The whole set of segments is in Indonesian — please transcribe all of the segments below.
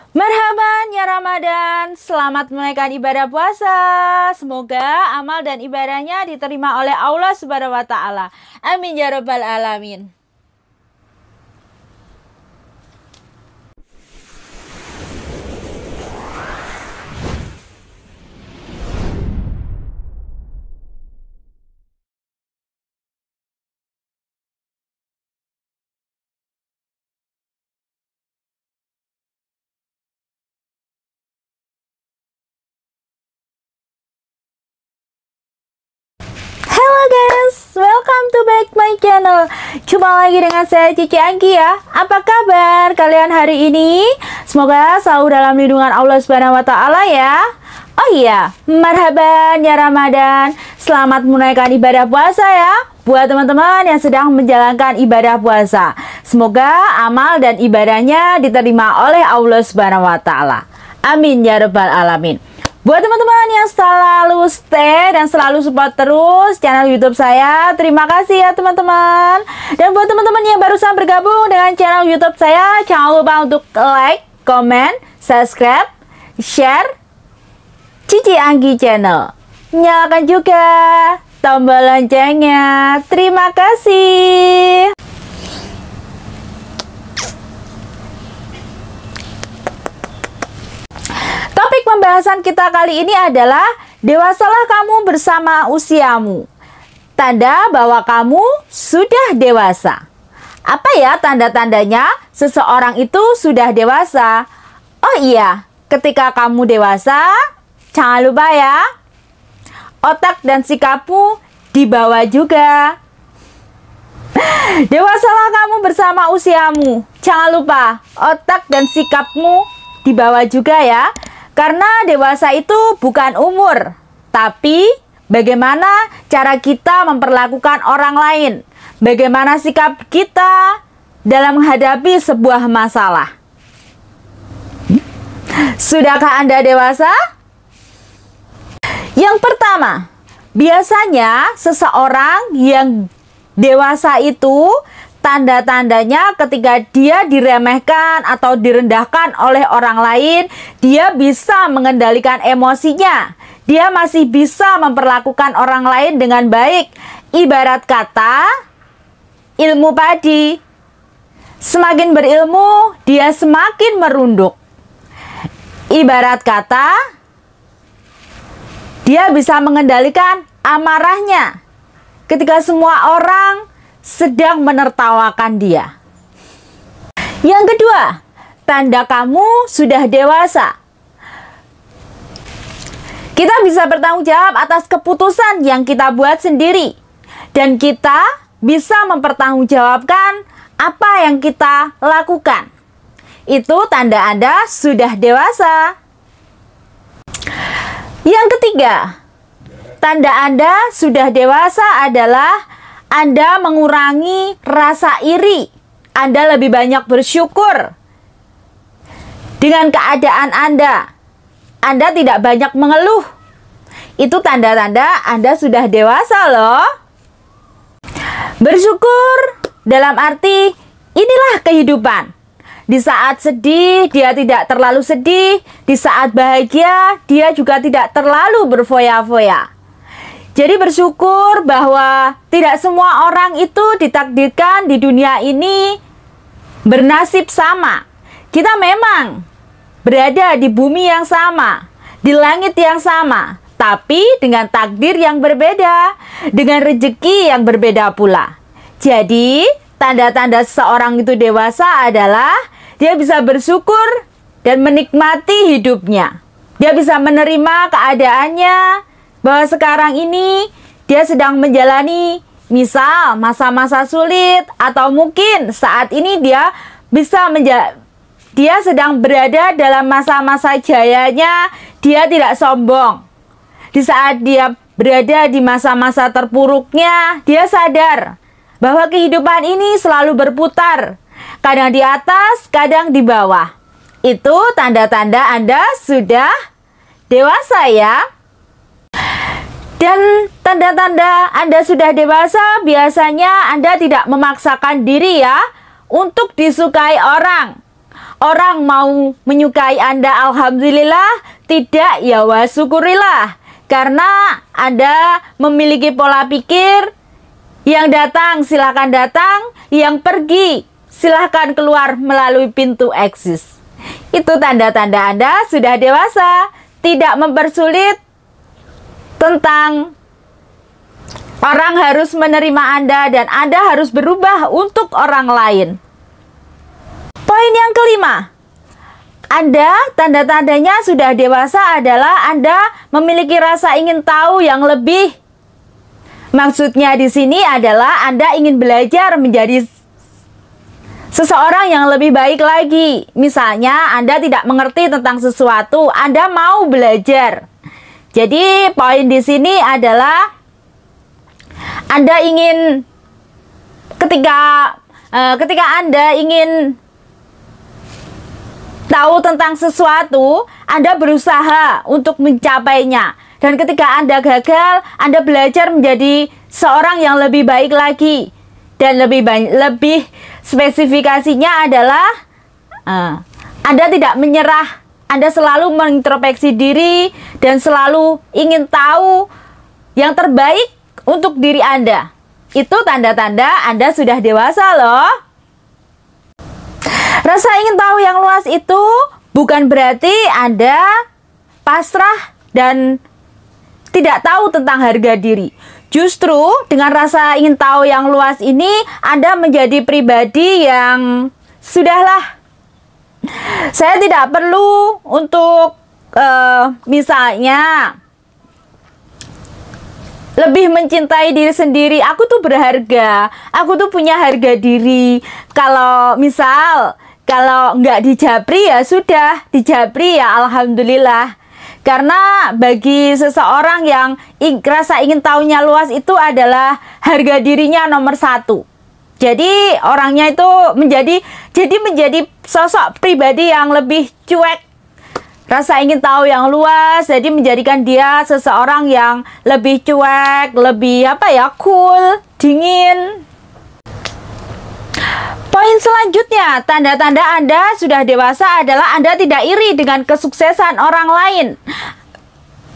Marhaban ya Ramadan, selamat menunaikan ibadah puasa. Semoga amal dan ibadahnya diterima oleh Allah Subhanahu wa taala. Amin ya rabbal alamin. Halo guys, welcome to back my channel. Jumpa lagi dengan saya Cici Anggi ya. Apa kabar kalian hari ini? Semoga selalu dalam lindungan Allah Subhanahu wa taala ya. Oh iya, marhaban ya Ramadan. Selamat menunaikan ibadah puasa ya buat teman-teman yang sedang menjalankan ibadah puasa. Semoga amal dan ibadahnya diterima oleh Allah Subhanahu wa taala. Amin ya rabbal alamin. Buat teman-teman yang selalu stay dan selalu support terus channel YouTube saya, terima kasih ya teman-teman. Dan buat teman-teman yang barusan bergabung dengan channel YouTube saya, jangan lupa untuk like, comment, subscribe, share Cici Anggi Channel. Nyalakan juga tombol loncengnya. Terima kasih. Topik pembahasan kita kali ini adalah dewasalah kamu bersama usiamu. Tanda bahwa kamu sudah dewasa. Apa ya tanda-tandanya seseorang itu sudah dewasa? Oh iya, ketika kamu dewasa, jangan lupa ya, otak dan sikapmu dibawa juga. Dewasalah kamu bersama usiamu. Jangan lupa, otak dan sikapmu dibawa juga ya. Karena dewasa itu bukan umur, tapi bagaimana cara kita memperlakukan orang lain. Bagaimana sikap kita dalam menghadapi sebuah masalah. Sudahkah Anda dewasa? Yang pertama, biasanya seseorang yang dewasa itu tanda-tandanya ketika dia diremehkan atau direndahkan oleh orang lain, dia bisa mengendalikan emosinya. Dia masih bisa memperlakukan orang lain dengan baik. Ibarat kata, ilmu padi. Semakin berilmu, dia semakin merunduk. Ibarat kata, dia bisa mengendalikan amarahnya ketika semua orang sedang menertawakan dia. Yang kedua, tanda kamu sudah dewasa. Kita bisa bertanggung jawab atas keputusan yang kita buat sendiri. Dan kita bisa mempertanggungjawabkan apa yang kita lakukan. Itu tanda Anda sudah dewasa. Yang ketiga, tanda Anda sudah dewasa adalah Anda mengurangi rasa iri. Anda lebih banyak bersyukur dengan keadaan Anda. Anda tidak banyak mengeluh. Itu tanda-tanda Anda sudah dewasa loh. Bersyukur dalam arti inilah kehidupan. Di saat sedih, dia tidak terlalu sedih. Di saat bahagia, dia juga tidak terlalu berfoya-foya. Jadi bersyukur bahwa tidak semua orang itu ditakdirkan di dunia ini bernasib sama. Kita memang berada di bumi yang sama, di langit yang sama, tapi dengan takdir yang berbeda, dengan rezeki yang berbeda pula. Jadi, tanda-tanda seseorang itu dewasa adalah dia bisa bersyukur dan menikmati hidupnya. Dia bisa menerima keadaannya, bahwa sekarang ini dia sedang menjalani misal masa-masa sulit, atau mungkin saat ini dia sedang berada dalam masa-masa jayanya. Dia tidak sombong. Di saat dia berada di masa-masa terpuruknya, dia sadar bahwa kehidupan ini selalu berputar, kadang di atas, kadang di bawah. Itu tanda-tanda Anda sudah dewasa ya. Dan tanda-tanda Anda sudah dewasa, biasanya Anda tidak memaksakan diri ya untuk disukai orang. Orang mau menyukai Anda, alhamdulillah. Tidak, ya wasyukurilah. Karena Anda memiliki pola pikir, yang datang silakan datang, yang pergi silakan keluar melalui pintu eksis. Itu tanda-tanda Anda sudah dewasa, tidak mempersulit tentang orang harus menerima Anda dan Anda harus berubah untuk orang lain. Poin yang kelima, Anda tanda-tandanya sudah dewasa adalah Anda memiliki rasa ingin tahu yang lebih. Maksudnya di sini adalah Anda ingin belajar menjadi seseorang yang lebih baik lagi. Misalnya Anda tidak mengerti tentang sesuatu, Anda mau belajar. Jadi poin di sini adalah Anda ingin ketika Anda ingin tahu tentang sesuatu, Anda berusaha untuk mencapainya. Dan ketika Anda gagal, Anda belajar menjadi seorang yang lebih baik lagi. Dan lebih spesifikasinya adalah Anda tidak menyerah. Anda selalu mengintrospeksi diri dan selalu ingin tahu yang terbaik untuk diri Anda. Itu tanda-tanda Anda sudah dewasa loh. Rasa ingin tahu yang luas itu bukan berarti Anda pasrah dan tidak tahu tentang harga diri. Justru dengan rasa ingin tahu yang luas ini, Anda menjadi pribadi yang sudahlah. Saya tidak perlu untuk misalnya lebih mencintai diri sendiri. Aku tuh berharga, aku tuh punya harga diri. Kalau nggak dijabri ya sudah, dijabri ya alhamdulillah. Karena bagi seseorang yang rasa ingin tahunya luas itu adalah harga dirinya nomor satu. Jadi orangnya itu menjadi sosok pribadi yang lebih cuek. Rasa ingin tahu yang luas, jadi menjadikan dia seseorang yang lebih cuek, lebih cool, dingin. Poin selanjutnya, tanda-tanda Anda sudah dewasa adalah Anda tidak iri dengan kesuksesan orang lain.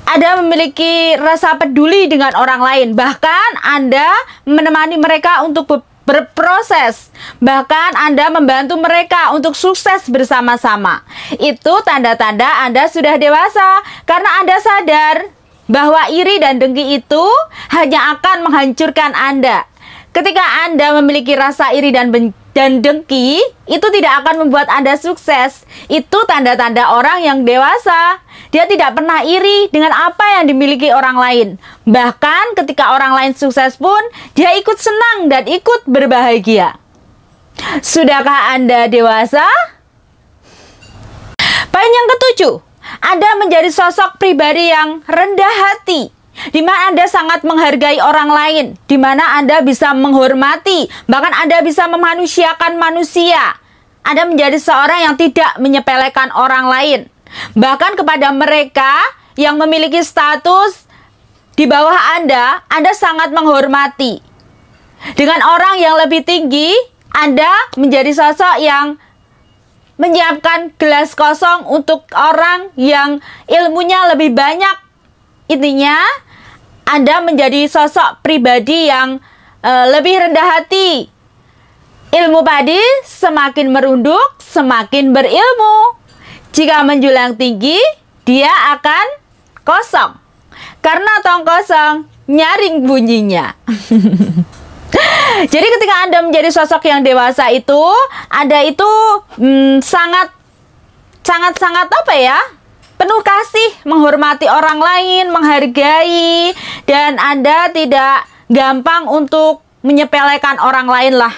Anda memiliki rasa peduli dengan orang lain. Bahkan Anda menemani mereka untuk berproses. Bahkan Anda membantu mereka untuk sukses bersama-sama. Itu tanda-tanda Anda sudah dewasa. Karena Anda sadar bahwa iri dan dengki itu hanya akan menghancurkan Anda. Ketika Anda memiliki rasa iri dan dengki, itu tidak akan membuat Anda sukses. Itu tanda-tanda orang yang dewasa. Dia tidak pernah iri dengan apa yang dimiliki orang lain. Bahkan ketika orang lain sukses pun, dia ikut senang dan ikut berbahagia. Sudahkah Anda dewasa? Poin yang ketujuh, Anda menjadi sosok pribadi yang rendah hati, di mana Anda sangat menghargai orang lain, di mana Anda bisa menghormati, bahkan Anda bisa memanusiakan manusia. Anda menjadi seorang yang tidak menyepelekan orang lain. Bahkan kepada mereka yang memiliki status di bawah Anda sangat menghormati. Dengan orang yang lebih tinggi, Anda menjadi sosok yang menyiapkan gelas kosong untuk orang yang ilmunya lebih banyak. Intinya, Anda menjadi sosok pribadi yang lebih rendah hati. Ilmu padi semakin merunduk, semakin berilmu. Jika menjulang tinggi, dia akan kosong. Karena tong kosong, nyaring bunyinya. Jadi ketika Anda menjadi sosok yang dewasa itu, Anda itu sangat penuh kasih, menghormati orang lain, menghargai, dan Anda tidak gampang untuk menyepelekan orang lain lah.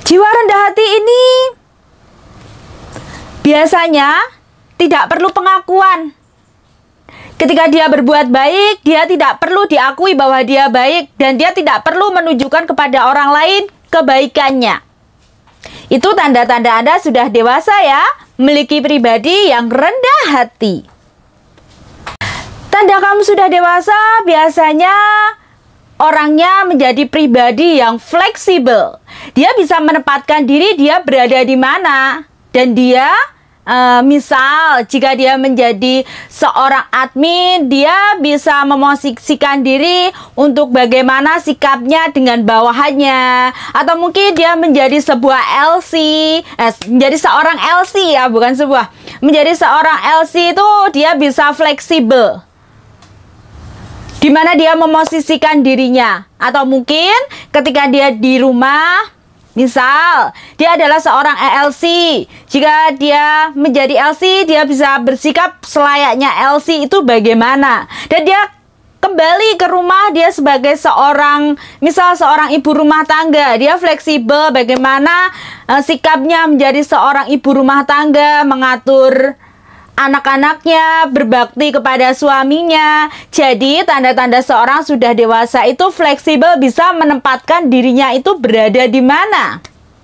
Jiwa rendah hati ini biasanya tidak perlu pengakuan. Ketika dia berbuat baik, dia tidak perlu diakui bahwa dia baik, dan dia tidak perlu menunjukkan kepada orang lain kebaikannya. Itu tanda-tanda Anda sudah dewasa ya, memiliki pribadi yang rendah hati. Tanda kamu sudah dewasa biasanya orangnya menjadi pribadi yang fleksibel. Dia bisa menempatkan diri dia berada di mana. dan dia misal jika dia menjadi seorang admin, dia bisa memosisikan diri untuk bagaimana sikapnya dengan bawahannya, atau mungkin dia menjadi sebuah LC, menjadi seorang LC ya, bukan sebuah, menjadi seorang LC itu dia bisa fleksibel, di mana dia memosisikan dirinya, atau mungkin ketika dia di rumah, misal dia adalah seorang ELC, jika dia menjadi LC, dia bisa bersikap selayaknya LC itu bagaimana, dan dia kembali ke rumah, dia sebagai seorang, misal seorang ibu rumah tangga, dia fleksibel bagaimana sikapnya menjadi seorang ibu rumah tangga, mengatur anak-anaknya, berbakti kepada suaminya. Jadi tanda-tanda seorang sudah dewasa itu fleksibel, bisa menempatkan dirinya itu berada di mana.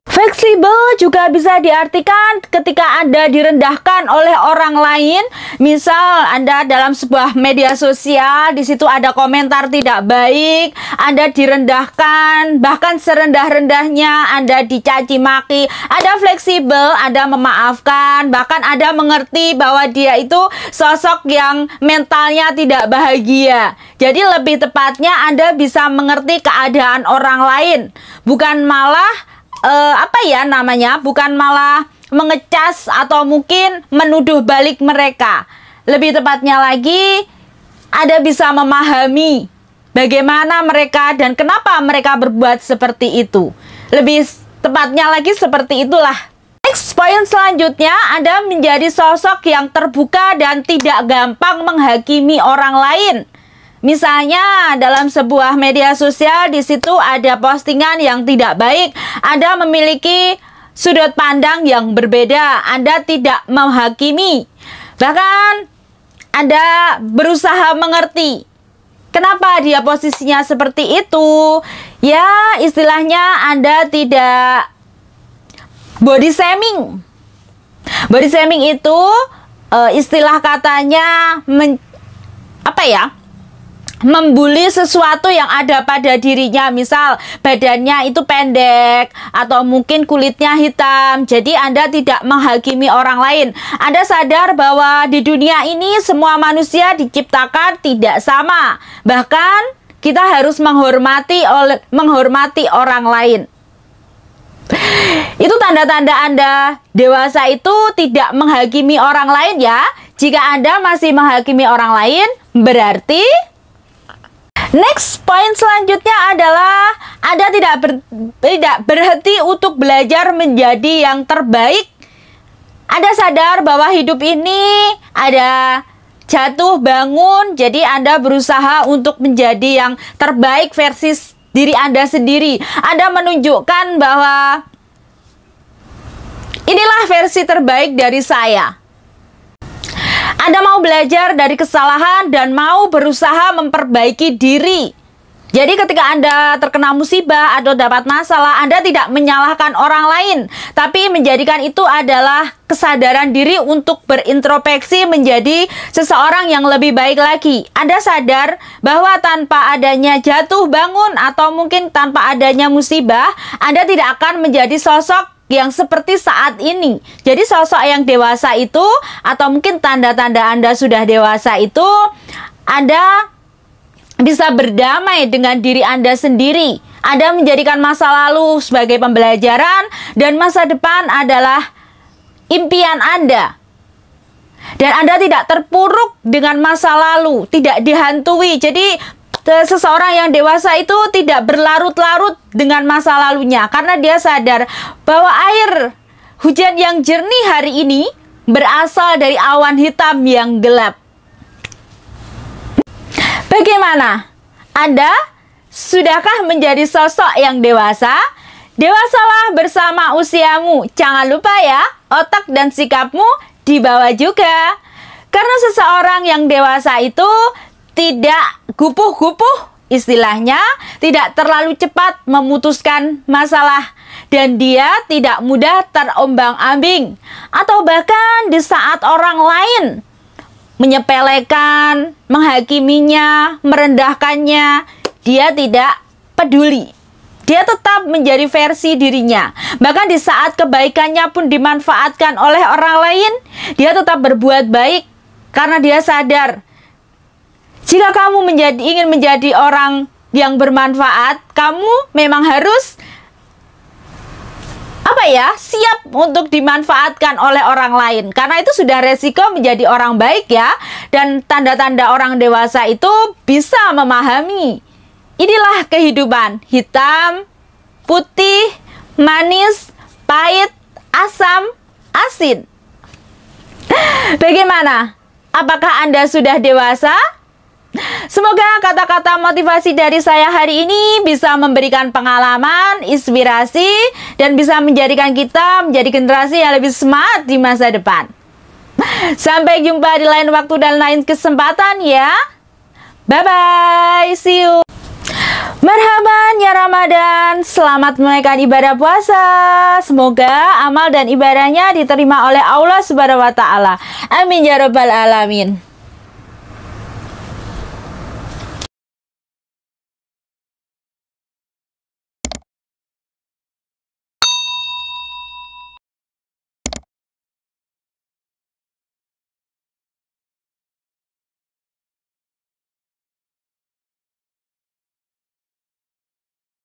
Fleksibel juga bisa diartikan ketika Anda direndahkan oleh orang lain. Misal Anda dalam sebuah media sosial, di situ ada komentar tidak baik, Anda direndahkan, bahkan serendah-rendahnya Anda dicaci maki. Anda fleksibel, Anda memaafkan, bahkan Anda mengerti bahwa dia itu sosok yang mentalnya tidak bahagia. Jadi lebih tepatnya Anda bisa mengerti keadaan orang lain, bukan malah bukan malah mengecas atau mungkin menuduh balik mereka. Lebih tepatnya lagi, Anda bisa memahami bagaimana mereka dan kenapa mereka berbuat seperti itu. Lebih tepatnya lagi seperti itulah. Next, poin selanjutnya, Anda menjadi sosok yang terbuka dan tidak gampang menghakimi orang lain. Misalnya dalam sebuah media sosial, di situ ada postingan yang tidak baik, Anda memiliki sudut pandang yang berbeda, Anda tidak menghakimi, bahkan Anda berusaha mengerti kenapa dia posisinya seperti itu. Ya, istilahnya Anda tidak body shaming. Body shaming itu istilah katanya membuli sesuatu yang ada pada dirinya. Misal badannya itu pendek atau mungkin kulitnya hitam, jadi Anda tidak menghakimi orang lain. Anda sadar bahwa di dunia ini semua manusia diciptakan tidak sama, bahkan kita harus menghormati orang lain. Itu tanda-tanda Anda dewasa itu tidak menghakimi orang lain ya. Jika Anda masih menghakimi orang lain, berarti next, poin selanjutnya adalah Anda tidak berhenti untuk belajar menjadi yang terbaik. Anda sadar bahwa hidup ini ada jatuh bangun, jadi Anda berusaha untuk menjadi yang terbaik versi diri Anda sendiri. Anda menunjukkan bahwa inilah versi terbaik dari saya. Anda mau belajar dari kesalahan dan mau berusaha memperbaiki diri. Jadi ketika Anda terkena musibah atau dapat masalah, Anda tidak menyalahkan orang lain, tapi menjadikan itu adalah kesadaran diri untuk berintrospeksi menjadi seseorang yang lebih baik lagi. Anda sadar bahwa tanpa adanya jatuh bangun atau mungkin tanpa adanya musibah, Anda tidak akan menjadi sosok yang seperti saat ini. Jadi sosok yang dewasa itu, atau mungkin tanda-tanda Anda sudah dewasa itu, Anda bisa berdamai dengan diri Anda sendiri. Anda menjadikan masa lalu sebagai pembelajaran dan masa depan adalah impian Anda. Dan Anda tidak terpuruk dengan masa lalu, tidak dihantui. Jadi seseorang yang dewasa itu tidak berlarut-larut dengan masa lalunya, karena dia sadar bahwa air hujan yang jernih hari ini berasal dari awan hitam yang gelap. Bagaimana? Anda sudahkah menjadi sosok yang dewasa? Dewasalah bersama usiamu. Jangan lupa ya, otak dan sikapmu dibawa juga. Karena seseorang yang dewasa itu tidak gupuh-gupuh, istilahnya tidak terlalu cepat memutuskan masalah, dan dia tidak mudah terombang-ambing, atau bahkan di saat orang lain menyepelekan, menghakiminya, merendahkannya, dia tidak peduli. Dia tetap menjadi versi dirinya. Bahkan di saat kebaikannya pun dimanfaatkan oleh orang lain, dia tetap berbuat baik karena dia sadar jika kamu ingin menjadi orang yang bermanfaat, kamu memang harus siap untuk dimanfaatkan oleh orang lain. Karena itu sudah resiko menjadi orang baik ya. Dan tanda-tanda orang dewasa itu bisa memahami. Inilah kehidupan, hitam, putih, manis, pahit, asam, asin. Bagaimana? Apakah Anda sudah dewasa? Semoga kata-kata motivasi dari saya hari ini bisa memberikan pengalaman, inspirasi, dan bisa menjadikan kita menjadi generasi yang lebih smart di masa depan. Sampai jumpa di lain waktu dan lain kesempatan ya. Bye-bye, see you. Marhaban ya Ramadan, selamat menunaikan ibadah puasa. Semoga amal dan ibadahnya diterima oleh Allah Subhanahu wa Ta'ala. Amin ya Rabbal Alamin.